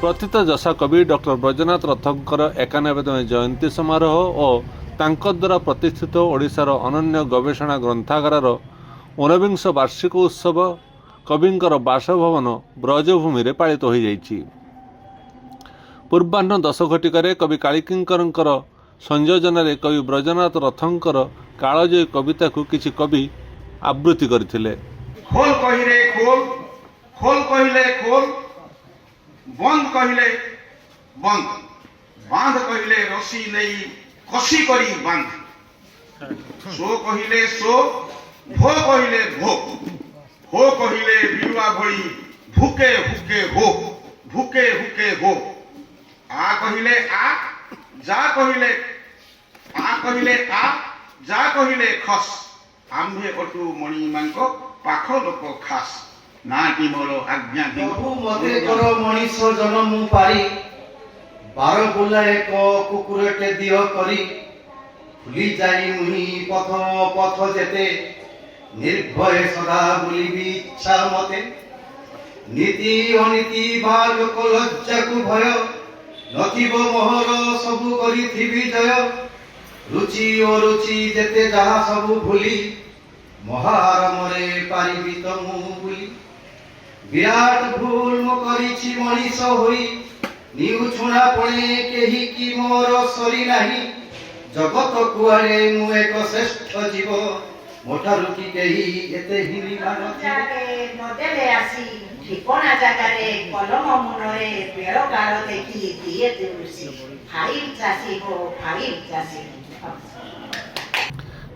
प्रथित जशा कवि डॉक्टर ब्रजनाथ रथंकर 91तम जयंती समारोह और तांको द्वारा प्रतिष्ठित ओडिशार अनन्य गवेषणा ग्रंथागार 49 वार्षिक उत्सव कविंकर बासभवन ब्रजभूमि रे पालित हो जाइछि। पूर्वाह्न 10 घटिकार कवि कालिकिंकर संयोजन कवि ब्रजनाथ रथंकर कालजयी कविता को किछि कवि आवृत्ति करथिले। खोल कहिले खोल, खोल कहिले खोल, बंद कहिले बंद, बांध कहिले रसी नहीं कसी करी बांध, सो कहिले सो, भो कहिले भो, हो कहिले बिरुआ भली भूके भूके हो, भूके भूके हो, आ कहिले आ, जा कहिले आ, कहिले आ, जा कहिले खस, आम्भे अटु मणि मांको पाख लोक खास, नाटी मोरो आज्ञा दियो प्रभु मते करो मनीष जन्म पारी, बार बुला एक कुकुरटे दियो करी, भूली जाई मुहि पथ पथ जेते, निर्भय सदा बुलिबी इच्छा मते, नीति अनीति भाग को लज्जा को भय, नथिब मोहर सबु करी थिबी जय, रुचि अरुचि जेते जहा सबु भूली, महारमरे पारिबी तमु बुली, विराट भूल मो करिछि मनीष होई, निउ छुणा पणे केही की मोर सरी नाही, जगत कुआरे मु एक श्रेष्ठ जीव, मोठारु की केही एते हिरी मानथि नदेले आसी ठिकना जागारे कलम मुनरे पेड़ काल देखी दिए देउसी, फाइल चासी हो फाइल चासी।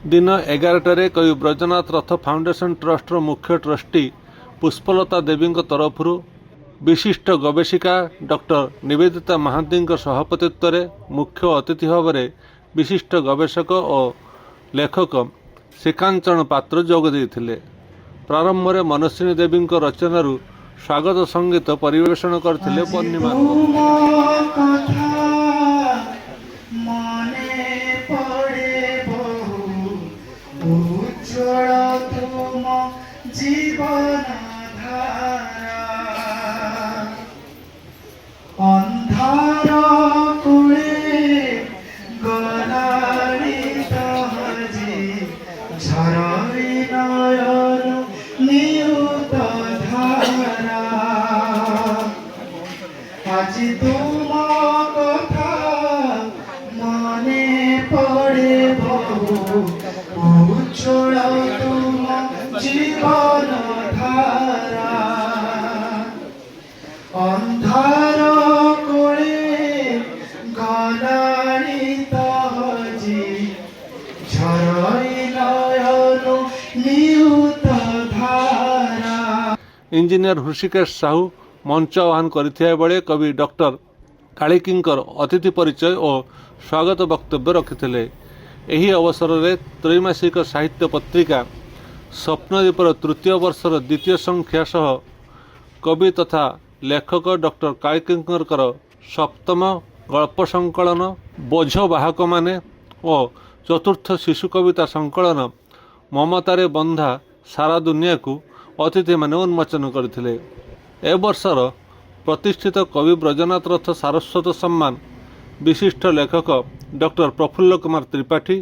दिन 11टारे कवि ब्रजनाथ रथ फाउंडेशन ट्रस्ट मुख्य ट्रस्टी पुष्पलता देवी तरफ विशिष्ट गवेषिका डॉक्टर निवेदिता महांती सभापतित्व में मुख्य अतिथि भाव में विशिष्ट गवेषक और लेखक श्रीकांचन पात्र जोग देते। प्रारंभ में मनस्विनी देवी रचनारू स्वागत संगीत परिवेषण करते पूर्णिमा। जीवन अंधार कुले गलाड़ी दहजी झरई नयन नियुत धारा, आज तुम कथा मने पड़े बहु, उछळ तुम जीवन धारा, अंधार कोले गलाड़ी तहजी झरई नयन नियुत धारा। इंजीनियर हृषिकेश साहू मंच आह्वान करथिया बेले कवि डॉक्टर कालिकिंकर अतिथि परिचय और स्वागत वक्तव्य रखिथिले। एही अवसर में त्रैमासिक साहित्य पत्रिका स्वप्नदीपर तृतीय वर्षर द्वितीय संख्या सह कवि तथा लेखक डॉक्टर कालिकिंकर सप्तम गल्प संकलन बोझ बाहक माने और चतुर्थ शिशु कविता संकलन ममतारे बंधा सारा दुनिया को अतिथि माने उन्मोचन करथिले। ए वर्षर प्रतिष्ठित कवि ब्रजनाथ रथ सारस्वत सम्मान विशिष्ट लेखक डॉक्टर प्रफुल्ल कुमार त्रिपाठी,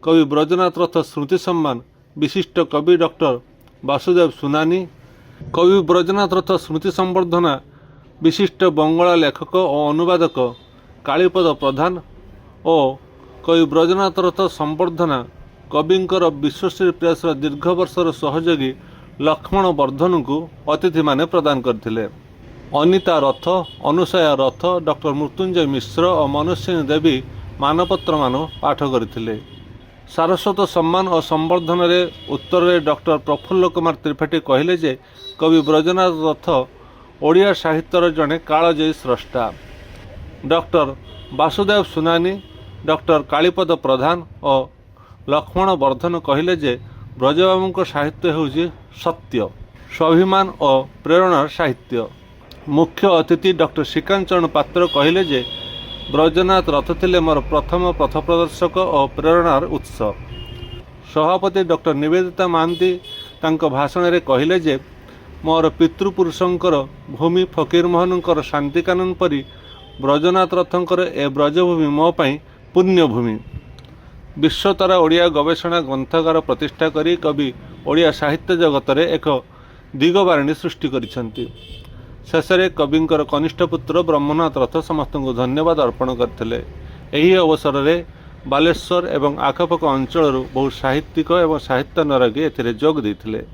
कवि ब्रजनाथ रथ स्मृति सम्मान विशिष्ट कवि डॉक्टर वासुदेव सुनानी, कवि ब्रजनाथ रथ स्मृति संवर्धना विशिष्ट बंगला लेखक और अनुवादक कालीपद प्रधान और कवि ब्रजनाथ रथ संवर्धना कविंकर विश्वश्री प्रेस दीर्घ वर्षर सहयोगी लक्ष्मण वर्धन को अतिथि माने प्रदान करथिले। अनिता रथ, अनुसया रथ, डॉक्टर मृत्युंजय मिश्र और मनस्विनी देवी मानपत्र मान पाठ करथिले। सारस्वत सम्मान और संवर्धन रे उत्तर रे डॉक्टर प्रफुल्ल कुमार त्रिपाठी कहले जे कवि ब्रजनाथ रथ ओडिया साहित्यर जड़े कालजयी स्रष्टा। डॉक्टर वासुदेव सुनानी, डॉक्टर कालीपद प्रधान और लक्ष्मण वर्धन कहले जे ब्रजबाबू साहित्य होउछि सत्य, स्वाभिमान और प्रेरणार साहित्य। मुख्य अतिथि डॉक्टर श्रीकांचन पात्र कहले जे ब्रजनाथ रथ थिले मोर प्रथम पथ प्रदर्शक और प्रेरणार उत्स। सभापति डॉक्टर निवेदिता महांती तांको भाषण रे कहले जे मोर पितृपुरुषंकर भूमि फकीरमोहनंकर शांतिकानन परी ब्रजनाथ रथंकर ए ब्रजभूमि मो पाई पुण्यभूमि। विश्वतरा ओडिया गवेषणा ग्रंथगार प्रतिष्ठा करी कवि ओडिया साहित्य जगत में एक दिगबारिणी सृष्टि करिसेंति। शेषे कविंकर कनिष्ठ पुत्र ब्रह्मनाथ रथ समस्त को धन्यवाद अर्पण करथिले। एही अवसर में बालेश्वर एवं आखपाख अंचल बहु साहित्यिक एवं साहित्य अनुरागी एथिरे जोग देथिले।